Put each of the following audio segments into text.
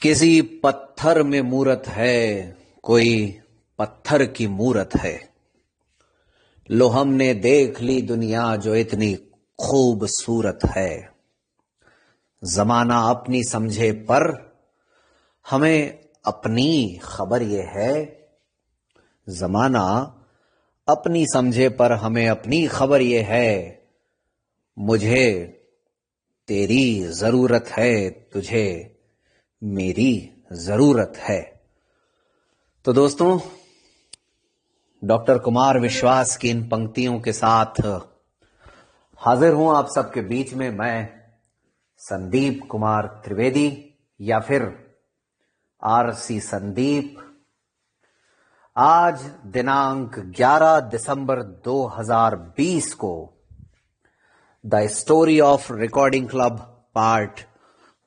किसी पत्थर में मूरत है, कोई पत्थर की मूरत है। लो हमने देख ली दुनिया जो इतनी खूबसूरत है। जमाना अपनी समझे पर हमें अपनी खबर ये है। जमाना अपनी समझे पर हमें अपनी खबर ये है। मुझे तेरी जरूरत है, तुझे मेरी जरूरत है। तो दोस्तों, डॉक्टर कुमार विश्वास की इन पंक्तियों के साथ हाजिर हूं आप सबके बीच में मैं संदीप कुमार त्रिवेदी या फिर आरसी संदीप। आज दिनांक 11 दिसंबर 2020 को the story of recording club part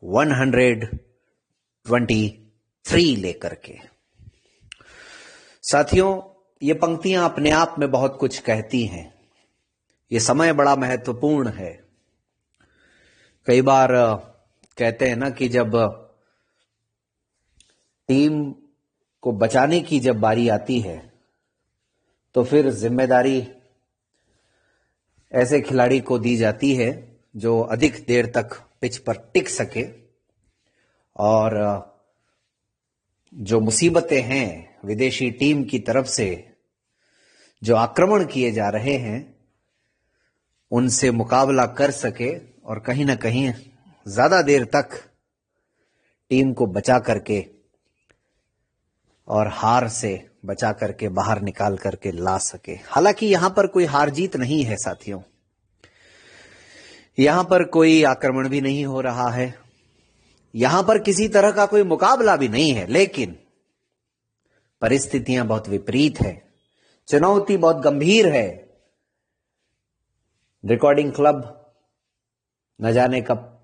123 लेकर के। साथियों, ये पंक्तियां अपने आप में बहुत कुछ कहती हैं। ये समय बड़ा महत्वपूर्ण है। कई बार कहते हैं ना कि जब टीम को बचाने की जब बारी आती है तो फिर जिम्मेदारी ऐसे खिलाड़ी को दी जाती है जो अधिक देर तक पिच पर टिक सके और जो मुसीबतें हैं विदेशी टीम की तरफ से जो आक्रमण किए जा रहे हैं उनसे मुकाबला कर सके और कहीं ना कहीं ज्यादा देर तक टीम को बचा करके और हार से बचा करके बाहर निकाल करके ला सके। हालांकि यहां पर कोई हार जीत नहीं है साथियों, यहां पर कोई आक्रमण भी नहीं हो रहा है, यहां पर किसी तरह का कोई मुकाबला भी नहीं है, लेकिन परिस्थितियां बहुत विपरीत है, चुनौती बहुत गंभीर है। रिकॉर्डिंग क्लब न जाने कब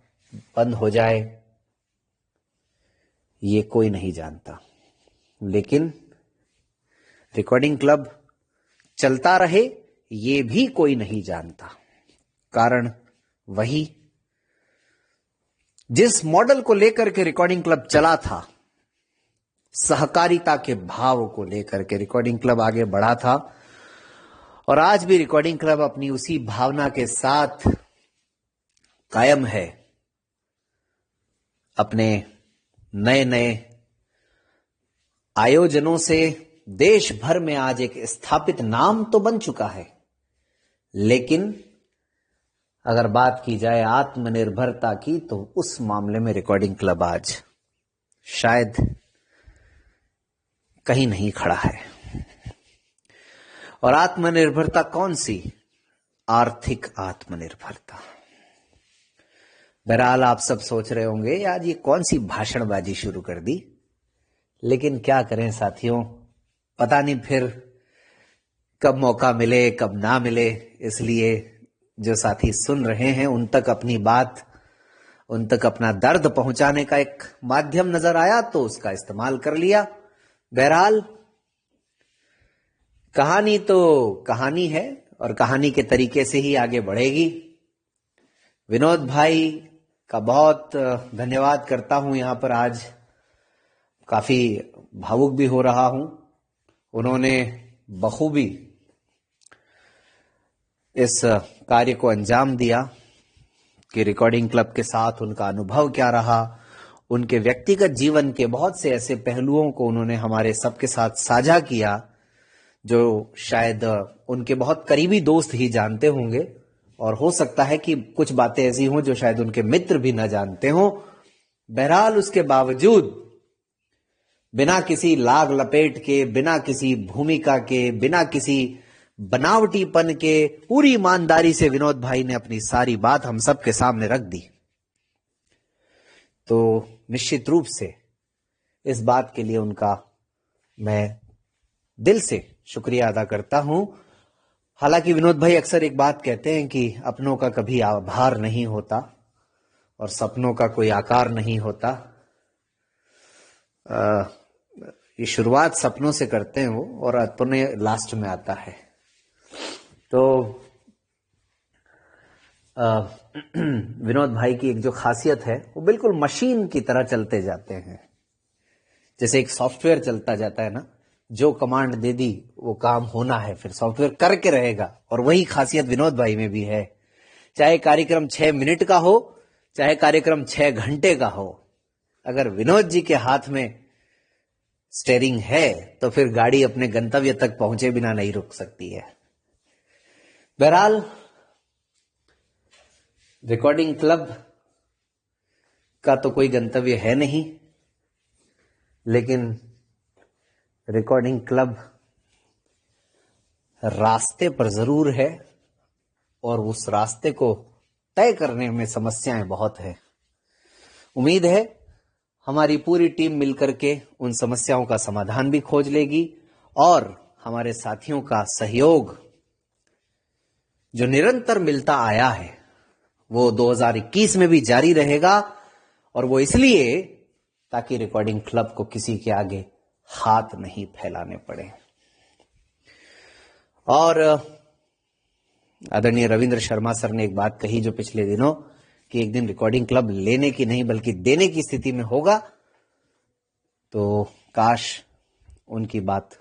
बंद हो जाए ये कोई नहीं जानता, लेकिन रिकॉर्डिंग क्लब चलता रहे ये भी कोई नहीं जानता। कारण वही, जिस मॉडल को लेकर के रिकॉर्डिंग क्लब चला था, सहकारिता के भाव को लेकर के रिकॉर्डिंग क्लब आगे बढ़ा था और आज भी रिकॉर्डिंग क्लब अपनी उसी भावना के साथ कायम है। अपने नए नए आयोजनों से देश भर में आज एक स्थापित नाम तो बन चुका है, लेकिन अगर बात की जाए आत्मनिर्भरता की तो उस मामले में रिकॉर्डिंग क्लब आज शायद कहीं नहीं खड़ा है। और आत्मनिर्भरता कौन सी? आर्थिक आत्मनिर्भरता। बहरहाल आप सब सोच रहे होंगे आज ये कौन सी भाषणबाजी शुरू कर दी, लेकिन क्या करें साथियों, पता नहीं फिर कब मौका मिले कब ना मिले, इसलिए जो साथी सुन रहे हैं उन तक अपनी बात, उन तक अपना दर्द पहुंचाने का एक माध्यम नजर आया तो उसका इस्तेमाल कर लिया। बहरहाल कहानी तो कहानी है और कहानी के तरीके से ही आगे बढ़ेगी। विनोद भाई का बहुत धन्यवाद करता हूं, यहां पर आज काफी भावुक भी हो रहा हूं। उन्होंने बखूबी इस कार्य को अंजाम दिया कि रिकॉर्डिंग क्लब के साथ उनका अनुभव क्या रहा, उनके व्यक्तिगत जीवन के बहुत से ऐसे पहलुओं को उन्होंने हमारे सबके साथ साझा किया जो शायद उनके बहुत करीबी दोस्त ही जानते होंगे, और हो सकता है कि कुछ बातें ऐसी हों जो शायद उनके मित्र भी न जानते हों। बहरहाल उसके बावजूद बिना किसी लाग लपेट के, बिना किसी भूमिका के, बिना किसी बनावटीपन के, पूरी ईमानदारी से विनोद भाई ने अपनी सारी बात हम सबके सामने रख दी। तो निश्चित रूप से इस बात के लिए उनका मैं दिल से शुक्रिया अदा करता हूं। हालांकि विनोद भाई अक्सर एक बात कहते हैं कि अपनों का कभी आभार नहीं होता और सपनों का कोई आकार नहीं होता। ये शुरुआत सपनों से करते हैं वो और अपने लास्ट में आता है। तो विनोद भाई की एक जो खासियत है वो बिल्कुल मशीन की तरह चलते जाते हैं। जैसे एक सॉफ्टवेयर चलता जाता है ना, जो कमांड दे दी वो काम होना है, फिर सॉफ्टवेयर करके रहेगा। और वही खासियत विनोद भाई में भी है। चाहे कार्यक्रम 6 मिनट का हो, चाहे कार्यक्रम 6 घंटे का हो, अगर विनोद जी के हाथ में स्टेयरिंग है तो फिर गाड़ी अपने गंतव्य तक पहुंचे बिना नहीं रुक सकती है। बहरहाल, रिकॉर्डिंग क्लब का तो कोई गंतव्य है नहीं, लेकिन रिकॉर्डिंग क्लब रास्ते पर जरूर है, और उस रास्ते को तय करने में समस्याएं बहुत है। उम्मीद है हमारी पूरी टीम मिलकर के उन समस्याओं का समाधान भी खोज लेगी, और हमारे साथियों का सहयोग जो निरंतर मिलता आया है वो 2021 में भी जारी रहेगा। और वो इसलिए ताकि रिकॉर्डिंग क्लब को किसी के आगे हाथ नहीं फैलाने पड़े। और आदरणीय रविंद्र शर्मा सर ने एक बात कही जो पिछले दिनों, कि एक दिन रिकॉर्डिंग क्लब लेने की नहीं बल्कि देने की स्थिति में होगा, तो काश उनकी बात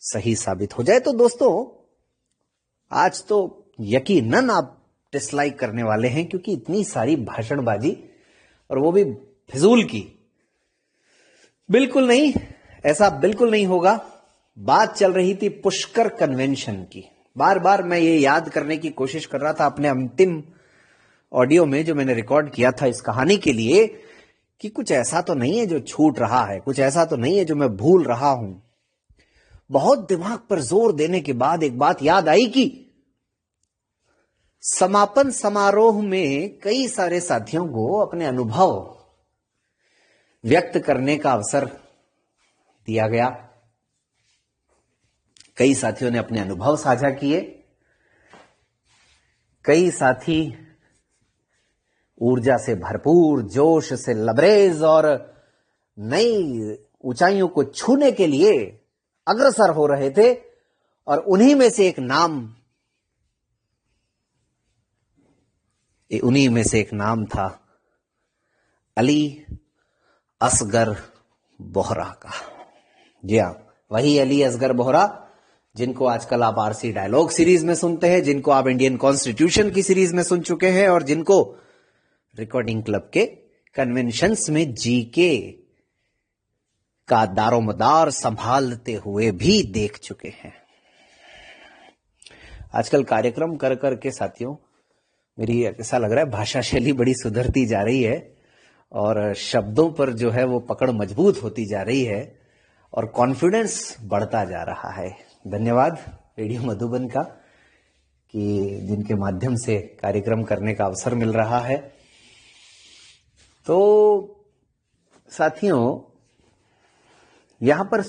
सही साबित हो जाए। तो दोस्तों, आज तो यकीनन आप डिसलाइक करने वाले हैं, क्योंकि इतनी सारी भाषणबाजी, और वो भी फिजूल की। बिल्कुल नहीं, ऐसा बिल्कुल नहीं होगा। बात चल रही थी पुष्कर कन्वेंशन की। बार बार मैं ये याद करने की कोशिश कर रहा था अपने अंतिम ऑडियो में जो मैंने रिकॉर्ड किया था इस कहानी के लिए, कि कुछ ऐसा तो नहीं है जो छूट रहा है, कुछ ऐसा तो नहीं है जो मैं भूल रहा हूं। बहुत दिमाग पर जोर देने के बाद एक बात याद आई कि समापन समारोह में कई सारे साथियों को अपने अनुभव व्यक्त करने का अवसर दिया गया। कई साथियों ने अपने अनुभव साझा किए। कई साथी ऊर्जा से भरपूर, जोश से लबरेज और नई ऊंचाइयों को छूने के लिए अग्रसर हो रहे थे। और उन्हीं में से एक नाम था अली असगर बोहरा का। जी हां, वही अली असगर बोहरा जिनको आजकल आप आरसी डायलॉग सीरीज में सुनते हैं, जिनको आप इंडियन कॉन्स्टिट्यूशन की सीरीज में सुन चुके हैं, और जिनको रिकॉर्डिंग क्लब के कन्वेंशंस में जीके का दारोमदार संभालते हुए भी देख चुके हैं। आजकल कार्यक्रम कर करके साथियों, मेरी ऐसा लग रहा है भाषा शैली बड़ी सुधरती जा रही है, और शब्दों पर जो है वो पकड़ मजबूत होती जा रही है, और कॉन्फिडेंस बढ़ता जा रहा है। धन्यवाद रेडियो मधुबन का, कि जिनके माध्यम से कार्यक्रम करने का अवसर मिल रहा है। तो साथियों, यहां पर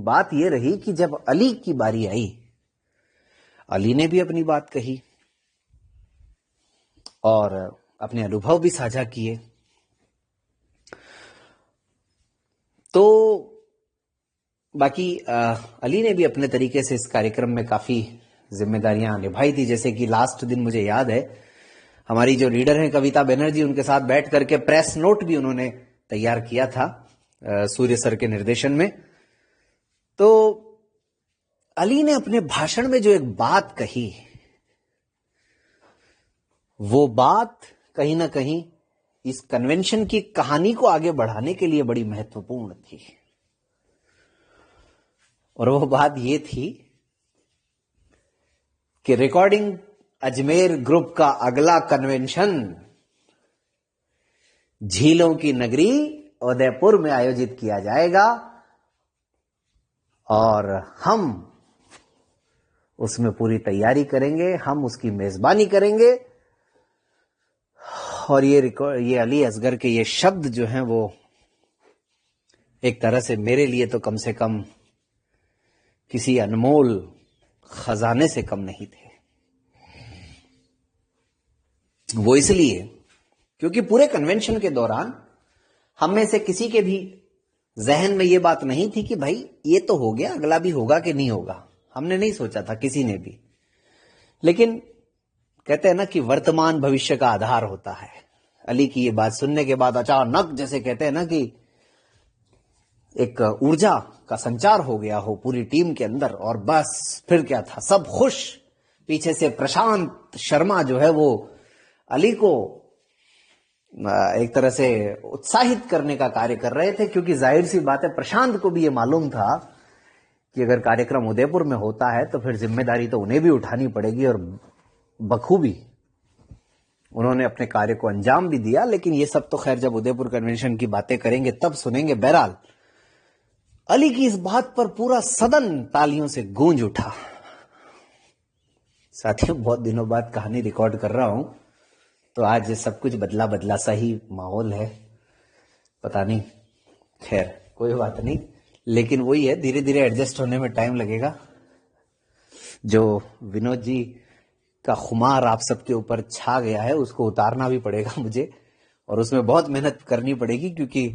बात यह रही कि जब अली की बारी आई, अली ने भी अपनी बात कही और अपने अनुभव भी साझा किए। तो बाकी अली ने भी अपने तरीके से इस कार्यक्रम में काफी जिम्मेदारियां निभाई थी। जैसे कि लास्ट दिन मुझे याद है, हमारी जो लीडर हैं कविता बनर्जी, उनके साथ बैठ करके प्रेस नोट भी उन्होंने तैयार किया था सूर्य सर के निर्देशन में। तो अली ने अपने भाषण में जो एक बात कही, वो बात कहीं ना कहीं इस कन्वेंशन की कहानी को आगे बढ़ाने के लिए बड़ी महत्वपूर्ण थी। और वो बात ये थी कि रिकॉर्डिंग अजमेर ग्रुप का अगला कन्वेंशन झीलों की नगरी उदयपुर में आयोजित किया जाएगा, और हम उसमें पूरी तैयारी करेंगे, हम उसकी मेजबानी करेंगे। और ये अली असगर के ये शब्द जो हैं वो एक तरह से मेरे लिए तो कम से कम किसी अनमोल खजाने से कम नहीं थे। वो इसलिए क्योंकि पूरे कन्वेंशन के दौरान हम में से किसी के भी जहन में ये बात नहीं थी कि भाई ये तो हो गया, अगला भी होगा कि नहीं होगा। हमने नहीं सोचा था किसी ने भी। लेकिन कहते हैं ना कि वर्तमान भविष्य का आधार होता है। अली की ये बात सुनने के बाद अचानक, जैसे कहते हैं ना कि एक ऊर्जा का संचार हो गया हो पूरी टीम के अंदर, और बस फिर क्या था, सब खुश। पीछे से प्रशांत शर्मा जो है वो अली को एक तरह से उत्साहित करने का कार्य कर रहे थे, क्योंकि जाहिर सी बात है प्रशांत को भी ये मालूम था कि अगर कार्यक्रम उदयपुर में होता है तो फिर जिम्मेदारी तो उन्हें भी उठानी पड़ेगी, और बखूबी उन्होंने अपने कार्य को अंजाम भी दिया। लेकिन ये सब तो खैर जब उदयपुर कन्वेंशन की बातें करेंगे तब सुनेंगे। बहरहाल अली की इस बात पर पूरा सदन तालियों से गूंज उठा। साथियों, बहुत दिनों बाद कहानी रिकॉर्ड कर रहा हूं, तो आज सब कुछ बदला बदला सा ही माहौल है, पता नहीं, खैर कोई बात नहीं। लेकिन वही है, धीरे धीरे एडजस्ट होने में टाइम लगेगा। जो विनोद जी का खुमार आप सबके ऊपर छा गया है उसको उतारना भी पड़ेगा मुझे, और उसमें बहुत मेहनत करनी पड़ेगी, क्योंकि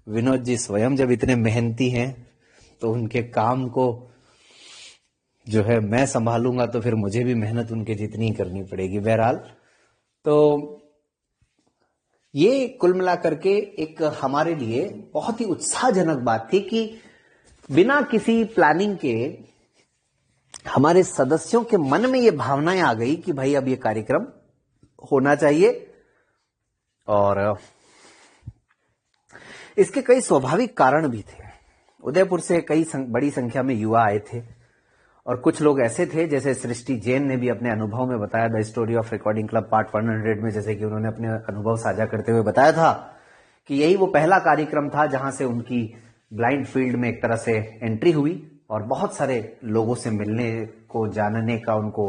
विनोद जी स्वयं जब इतने मेहनती हैं तो उनके काम को जो है मैं संभालूंगा तो फिर मुझे भी मेहनत उनके जितनी करनी पड़ेगी। बहरहाल तो ये कुल मिला करके एक हमारे लिए बहुत ही उत्साहजनक बात थी कि बिना किसी प्लानिंग के हमारे सदस्यों के मन में ये भावनाएं आ गई कि भाई अब ये कार्यक्रम होना चाहिए। और इसके कई स्वाभाविक कारण भी थे। उदयपुर से कई बड़ी संख्या में युवा आए थे, और कुछ लोग ऐसे थे, जैसे सृष्टि जैन ने भी अपने अनुभव में बताया the story of recording club part 100 में, जैसे कि उन्होंने अपने अनुभव साझा करते हुए बताया था कि यही वो पहला कार्यक्रम था जहां से उनकी ब्लाइंड फील्ड में एक तरह से एंट्री हुई, और बहुत सारे लोगों से मिलने को, जानने का उनको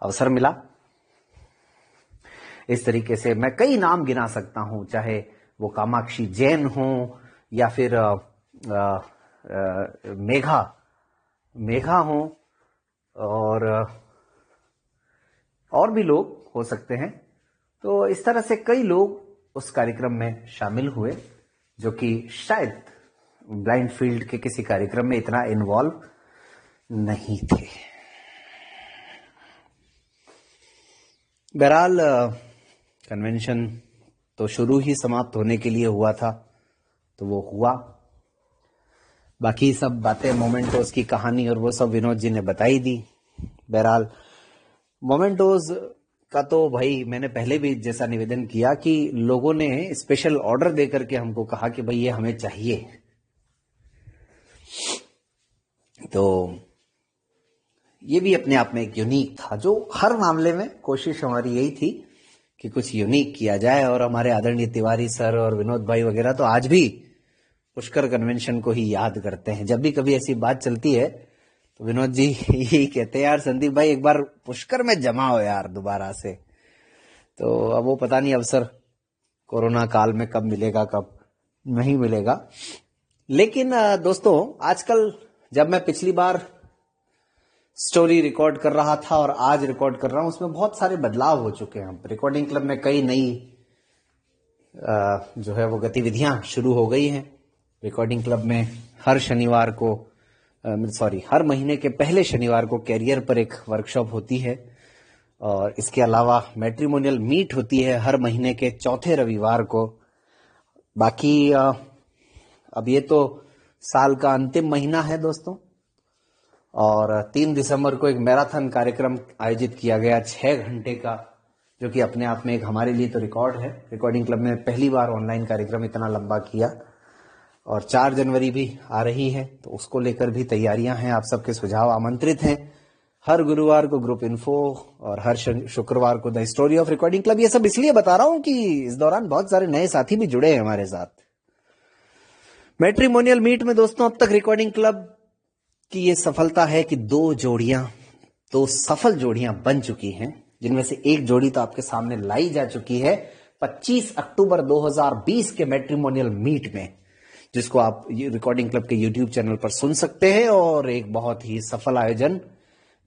अवसर मिला। इस तरीके से मैं कई नाम गिना सकता हूं, चाहे वो कामाक्षी जैन हो या फिर मेघा हो, और भी लोग हो सकते हैं। तो इस तरह से कई लोग उस कार्यक्रम में शामिल हुए जो कि शायद ब्लाइंड फील्ड के किसी कार्यक्रम में इतना इन्वॉल्व नहीं थे। बहरहाल कन्वेंशन तो शुरू ही समाप्त होने के लिए हुआ था, तो वो हुआ। बाकी सब बातें, मोमेंटोज की कहानी और वो सब विनोद जी ने बताई दी। बहरहाल मोमेंटोज का तो भाई मैंने पहले भी जैसा निवेदन किया कि लोगों ने स्पेशल ऑर्डर देकर के हमको कहा कि भाई ये हमें चाहिए। तो ये भी अपने आप में एक यूनिक था, जो हर मामले में कोशिश हमारी यही थी कि कुछ यूनिक किया जाए। और हमारे आदरणीय तिवारी सर और विनोद भाई वगैरह तो आज भी पुष्कर कन्वेंशन को ही याद करते हैं। जब भी कभी ऐसी बात चलती है तो विनोद जी यही कहते हैं, यार संदीप भाई एक बार पुष्कर में जमा हो यार दोबारा से। तो अब वो पता नहीं अवसर कोरोना काल में कब मिलेगा, कब नहीं मिलेगा। लेकिन दोस्तों, आजकल जब मैं पिछली बार स्टोरी रिकॉर्ड कर रहा था और आज रिकॉर्ड कर रहा हूं, उसमें बहुत सारे बदलाव हो चुके हैं। रिकॉर्डिंग क्लब में कई नई जो है वो गतिविधियां शुरू हो गई हैं। रिकॉर्डिंग क्लब में हर शनिवार को हर महीने के पहले शनिवार को कैरियर पर एक वर्कशॉप होती है, और इसके अलावा मैट्रिमोनियल मीट होती है हर महीने के चौथे रविवार को। बाकी अब ये तो साल का अंतिम महीना है दोस्तों, और 3 दिसंबर को एक मैराथन कार्यक्रम आयोजित किया गया 6 घंटे का, जो कि अपने आप में एक हमारे लिए तो रिकॉर्ड है। रिकॉर्डिंग क्लब में पहली बार ऑनलाइन कार्यक्रम इतना लंबा किया, और 4 जनवरी भी आ रही है, तो उसको लेकर भी तैयारियां हैं। आप सबके सुझाव आमंत्रित हैं। हर गुरुवार को ग्रुप इन्फो और हर शुक्रवार को the story of recording club. ये सब इसलिए बता रहा हूं कि इस दौरान बहुत सारे नए साथी भी जुड़े हैं हमारे साथ। मैट्रिमोनियल मीट में दोस्तों अब तक रिकॉर्डिंग क्लब की ये सफलता है कि 2 सफल जोड़ियां बन चुकी हैं, जिनमें से एक जोड़ी तो आपके सामने लाई जा चुकी है 25 अक्टूबर 2020 के मैट्रिमोनियल मीट में, जिसको आप रिकॉर्डिंग क्लब के यूट्यूब चैनल पर सुन सकते हैं। और एक बहुत ही सफल आयोजन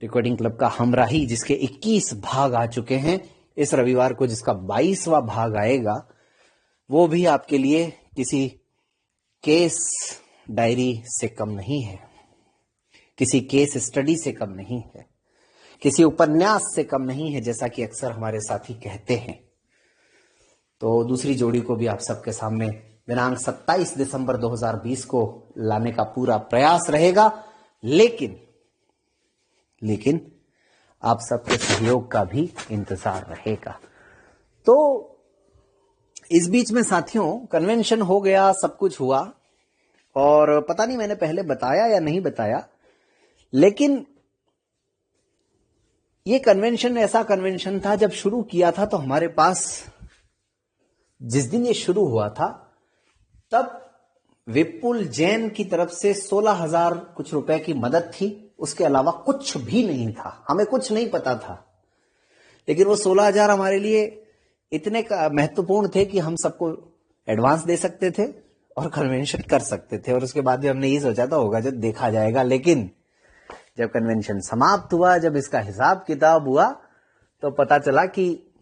रिकॉर्डिंग क्लब का हमराही, जिसके 21 भाग आ चुके हैं। इस रविवार को जिसका 22वां भाग आएगा, वो भी आपके लिए किसी केस डायरी से कम नहीं है, किसी केस स्टडी से कम नहीं है, किसी उपन्यास से कम नहीं है, जैसा कि अक्सर हमारे साथी कहते हैं। तो दूसरी जोड़ी को भी आप सबके सामने दिनांक 27 दिसंबर 2020 को लाने का पूरा प्रयास रहेगा। लेकिन आप सबके सहयोग का भी इंतजार रहेगा। तो इस बीच में साथियों कन्वेंशन हो गया, सब कुछ हुआ, और पता नहीं मैंने पहले बताया या नहीं बताया, लेकिन ये कन्वेंशन ऐसा कन्वेंशन था, जब शुरू किया था तो हमारे पास जिस दिन ये शुरू हुआ था तब विपुल जैन की तरफ से 16,000 कुछ रुपए की मदद थी। उसके अलावा कुछ भी नहीं था, हमें कुछ नहीं पता था। लेकिन वो 16,000 हमारे लिए इतने महत्वपूर्ण थे कि हम सबको एडवांस दे सकते थे और कन्वेंशन कर सकते थे। और उसके बाद भी हमने ये सोचा था होगा जब देखा जाएगा। लेकिन जब कन्वेंशन समाप्त हुआ, जब इसका हिसाब किताब हुआ, तो पता चला कि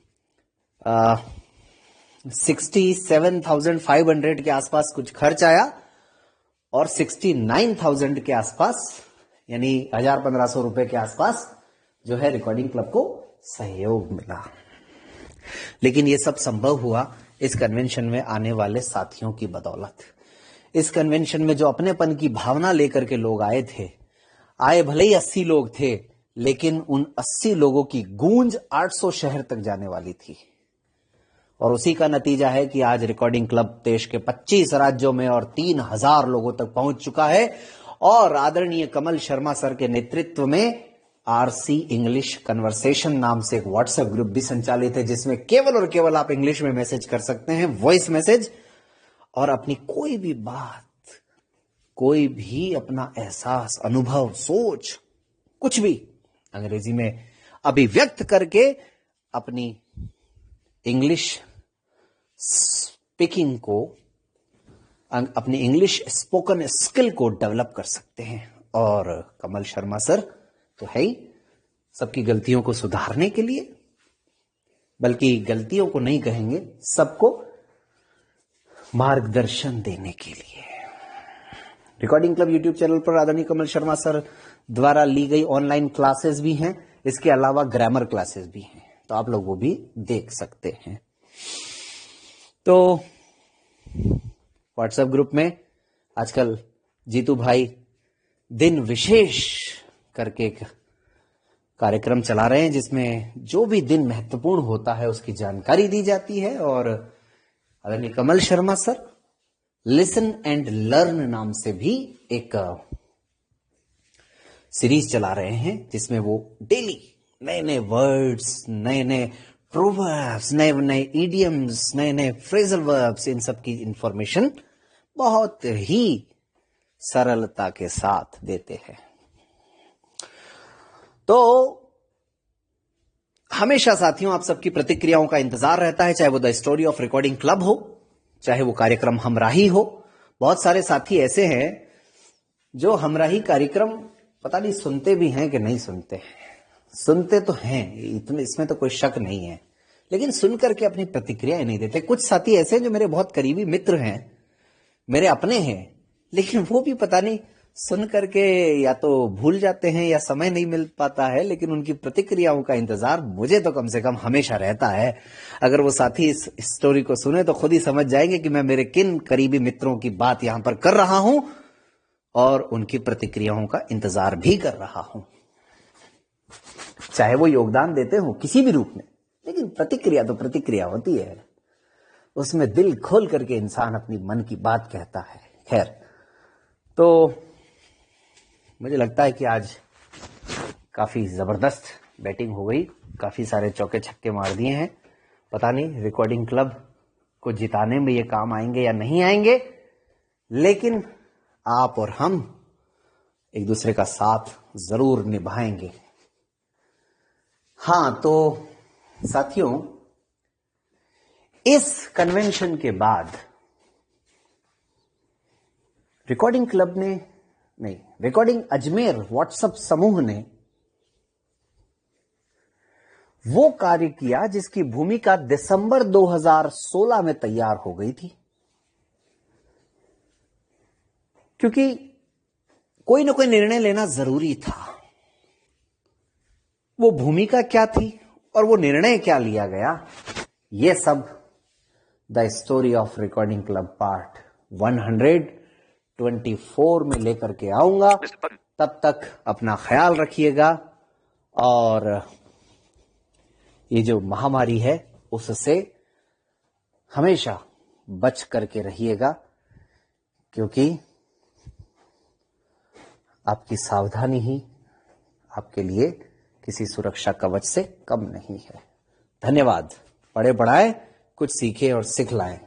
67,500 के आसपास कुछ खर्च आया और 69,000 के आसपास, यानी 1,000-1,500 रुपए के आसपास जो है रिकॉर्डिंग क्लब को सहयोग मिला। लेकिन ये सब संभव हुआ इस कन्वेंशन में आने वाले साथियों की बदौलत। इस कन्वेंशन में जो अपनेपन की भावना लेकर के लोग आए थे, आए भले ही 80 लोग थे, लेकिन उन 80 लोगों की गूंज 800 शहर तक जाने वाली थी। और उसी का नतीजा है कि आज रिकॉर्डिंग क्लब देश के 25 राज्यों में और 3,000 लोगों तक पहुंच चुका है। और आदरणीय कमल शर्मा सर के नेतृत्व में आरसी इंग्लिश कन्वर्सेशन नाम से एक व्हाट्सएप ग्रुप भी संचालित है, जिसमें केवल और केवल आप इंग्लिश में मैसेज कर सकते हैं, वॉइस मैसेज, और अपनी कोई भी बात, कोई भी अपना एहसास, अनुभव, सोच, कुछ भी अंग्रेजी में अभिव्यक्त करके अपनी इंग्लिश स्पीकिंग को, अपनी इंग्लिश स्पोकन स्किल को डेवलप कर सकते हैं। और कमल शर्मा सर तो है ही सबकी गलतियों को सुधारने के लिए, बल्कि गलतियों को नहीं कहेंगे, सबको मार्गदर्शन देने के लिए। रिकॉर्डिंग क्लब यूट्यूब चैनल पर आदरणीय कमल शर्मा सर द्वारा ली गई ऑनलाइन क्लासेस भी हैं, इसके अलावा ग्रामर क्लासेस भी हैं, तो आप लोग वो भी देख सकते हैं। तो व्हाट्सएप ग्रुप में आजकल जीतू भाई दिन विशेष करके एक कार्यक्रम चला रहे हैं, जिसमें जो भी दिन महत्वपूर्ण होता है उसकी जानकारी दी जाती है। और आदरणीय Kamal Sharma sir listen and learn नाम से भी एक सीरीज चला रहे हैं, जिसमें वो डेली नए नए वर्ड्स, नए नए प्रोवर्ब्स, नए नए इडियम्स, नए नए फ्रेजल वर्ब्स, इन सब की इंफॉर्मेशन बहुत ही सरलता के साथ देते हैं। तो हमेशा साथियों आप सबकी प्रतिक्रियाओं का इंतजार रहता है, चाहे वो the story of recording club हो, चाहे वो कार्यक्रम हमराही हो। बहुत सारे साथी ऐसे हैं जो हमराही कार्यक्रम पता नहीं सुनते भी हैं कि नहीं सुनते। सुनते तो हैं, इसमें तो कोई शक नहीं है, लेकिन सुनकर के अपनी प्रतिक्रियाएं नहीं देते। कुछ साथी ऐसे हैं जो मेरे बहुत करीबी मित्र हैं, मेरे अपने हैं, लेकिन वो भी पता नहीं सुन करके या तो भूल जाते हैं या समय नहीं मिल पाता है, लेकिन उनकी प्रतिक्रियाओं का इंतजार मुझे तो कम से कम हमेशा रहता है। अगर वो साथी इस स्टोरी को सुने तो खुद ही समझ जाएंगे कि मैं मेरे किन करीबी मित्रों की बात यहां पर कर रहा हूं और उनकी प्रतिक्रियाओं का इंतजार भी कर रहा हूं, चाहे वो योगदान देते हो किसी भी रूप में। लेकिन प्रतिक्रिया तो प्रतिक्रिया होती है, उसमें दिल खोल करके इंसान अपनी मन की बात कहता है। खैर, तो मुझे लगता है कि आज काफी जबरदस्त बैटिंग हो गई, काफी सारे चौके छक्के मार दिए हैं। पता नहीं रिकॉर्डिंग क्लब को जिताने में ये काम आएंगे या नहीं आएंगे, लेकिन आप और हम एक दूसरे का साथ जरूर निभाएंगे। हां, तो साथियों, इस कन्वेंशन के बाद रिकॉर्डिंग क्लब ने नहीं, रिकॉर्डिंग अजमेर व्हाट्सएप समूह ने वो कार्य किया जिसकी भूमिका दिसंबर 2016 में तैयार हो गई थी। क्योंकि कोई ना कोई निर्णय लेना जरूरी था। वो भूमिका क्या थी और वो निर्णय क्या लिया गया, ये सब the story of recording club part 124 में लेकर के आऊंगा। तब तक अपना ख्याल रखिएगा और ये जो महामारी है उससे हमेशा बच करके रहिएगा, क्योंकि आपकी सावधानी ही आपके लिए किसी सुरक्षा कवच से कम नहीं है। धन्यवाद। पढ़े पढ़ाए कुछ सीखे और सिखलाएं।